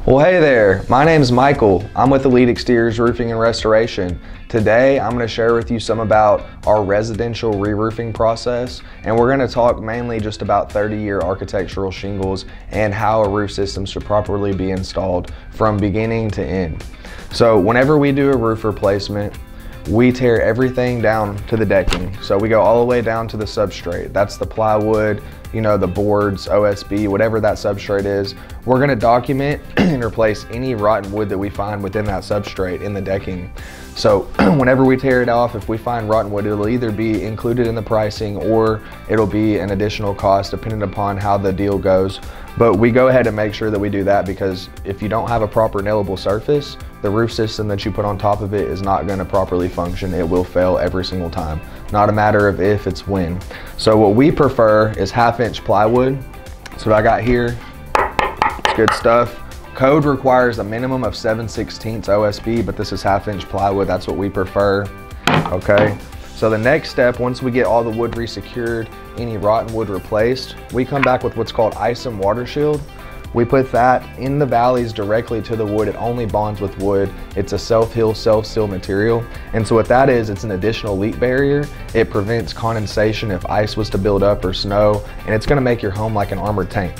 Well, hey there, my name's Michael. I'm with Elite Exteriors Roofing and Restoration. Today, I'm going to share with you some about our residential re-roofing process, and we're going to talk mainly just about 30-year architectural shingles and how a roof system should properly be installed from beginning to end. So whenever we do a roof replacement, we tear everything down to the decking. So we go all the way down to the substrate. That's the plywood, the boards, OSB, whatever that substrate is. We're gonna document and replace any rotten wood that we find within that substrate in the decking. So whenever we tear it off, if we find rotten wood, it'll either be included in the pricing or it'll be an additional cost depending upon how the deal goes. But we go ahead and make sure that we do that, because if you don't have a proper nailable surface, the roof system that you put on top of it is not going to properly function. It will fail every single time. Not a matter of if, it's when. So what we prefer is 1/2-inch plywood. So what I got here, it's good stuff. Code requires a minimum of 7/16 OSB, but this is 1/2-inch plywood. That's what we prefer, okay? So the next step, once we get all the wood resecured, any rotten wood replaced, we come back with what's called Isom Water Shield. We put that in the valleys directly to the wood. It only bonds with wood. It's a self-heal, self-seal material. And so what that is, it's an additional leak barrier. It prevents condensation if ice was to build up or snow, and it's gonna make your home like an armored tank.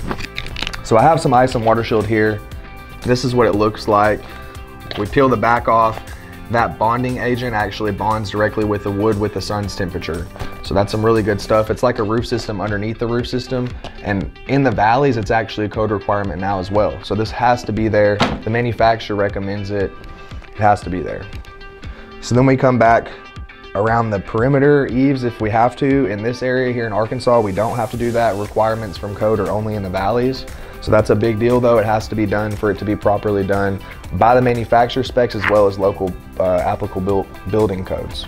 So I have some Isom Water Shield here. This is what it looks like. We peel the back off. That bonding agent actually bonds directly with the wood with the sun's temperature. So that's some really good stuff. It's like a roof system underneath the roof system. And in the valleys, it's actually a code requirement now as well. So this has to be there. The manufacturer recommends it. It has to be there. So then we come back around the perimeter eaves if we have to. In this area here in Arkansas, we don't have to do that. Requirements from code are only in the valleys. So that's a big deal though. It has to be done for it to be properly done by the manufacturer specs as well as local applicable building codes.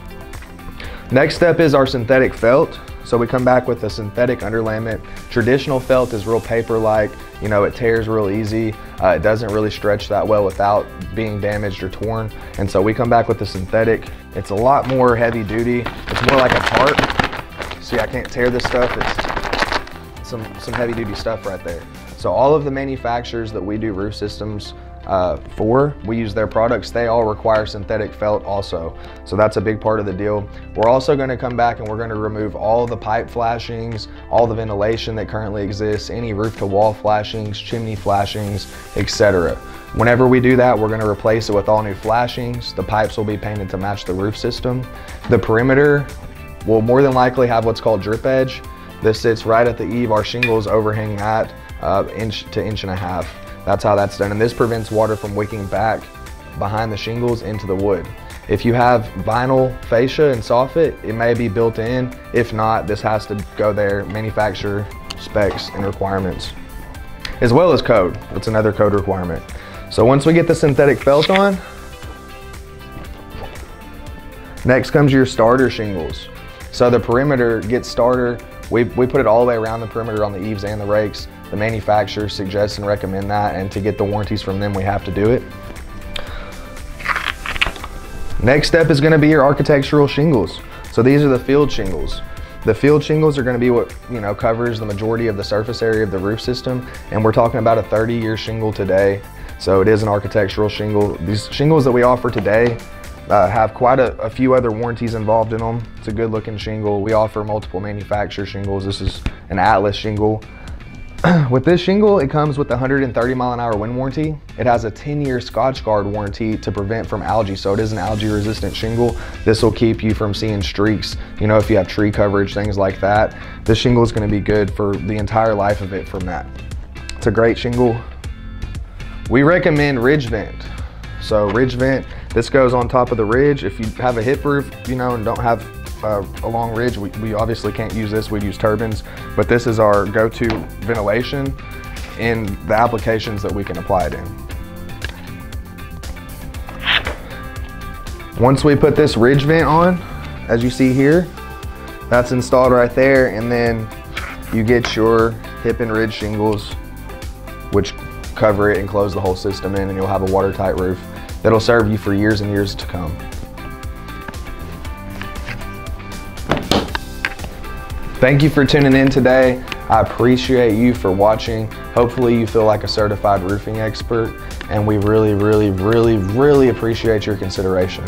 Next step is our synthetic felt. So we come back with a synthetic underlayment. Traditional felt is real paper-like, it tears real easy. It doesn't really stretch that well without being damaged or torn. And so we come back with the synthetic. It's a lot more heavy duty. It's more like a tarp. See, I can't tear this stuff. It's some heavy duty stuff right there. So all of the manufacturers that we do roof systems for, we use their products, they all require synthetic felt also. So that's a big part of the deal. We're also going to come back and we're going to remove all the pipe flashings, all the ventilation that currently exists, any roof to wall flashings, chimney flashings, etc. Whenever we do that, we're going to replace it with all new flashings. The pipes will be painted to match the roof system. The perimeter will more than likely have what's called drip edge. This sits right at the eave. Our shingles overhang that 1 to 1.5 inches. That's how that's done, and this prevents water from wicking back behind the shingles into the wood. If you have vinyl fascia and soffit, it may be built in. If not, this has to go there, manufacturer specs and requirements, as well as code. That's another code requirement. So once we get the synthetic felt on, next comes your starter shingles. So the perimeter gets starter. We put it all the way around the perimeter on the eaves and the rakes. The manufacturers suggest and recommend that, and to get the warranties from them, we have to do it. Next step is going to be your architectural shingles. So these are the field shingles. The field shingles are going to be what covers the majority of the surface area of the roof system, and we're talking about a 30-year shingle today. So it is an architectural shingle. These shingles that we offer today have quite a few other warranties involved in them. It's a good looking shingle. We offer multiple manufacturer shingles. This is an Atlas shingle. With this shingle, it comes with a 130-mile-an-hour wind warranty. It has a 10-year Scotch Guard warranty to prevent from algae, so it is an algae-resistant shingle. This will keep you from seeing streaks, if you have tree coverage, things like that. This shingle is going to be good for the entire life of it from that. It's a great shingle. We recommend ridge vent. So ridge vent, this goes on top of the ridge. If you have a hip roof, and don't have a long ridge, we obviously can't use this. We'd use turbines, but this is our go-to ventilation in the applications that we can apply it in. Once we put this ridge vent on, as you see here, that's installed right there, and then you get your hip and ridge shingles, which cover it and close the whole system in, and you'll have a watertight roof that'll serve you for years and years to come. Thank you for tuning in today. I appreciate you for watching. Hopefully you feel like a certified roofing expert, and we really, really, really, really appreciate your consideration.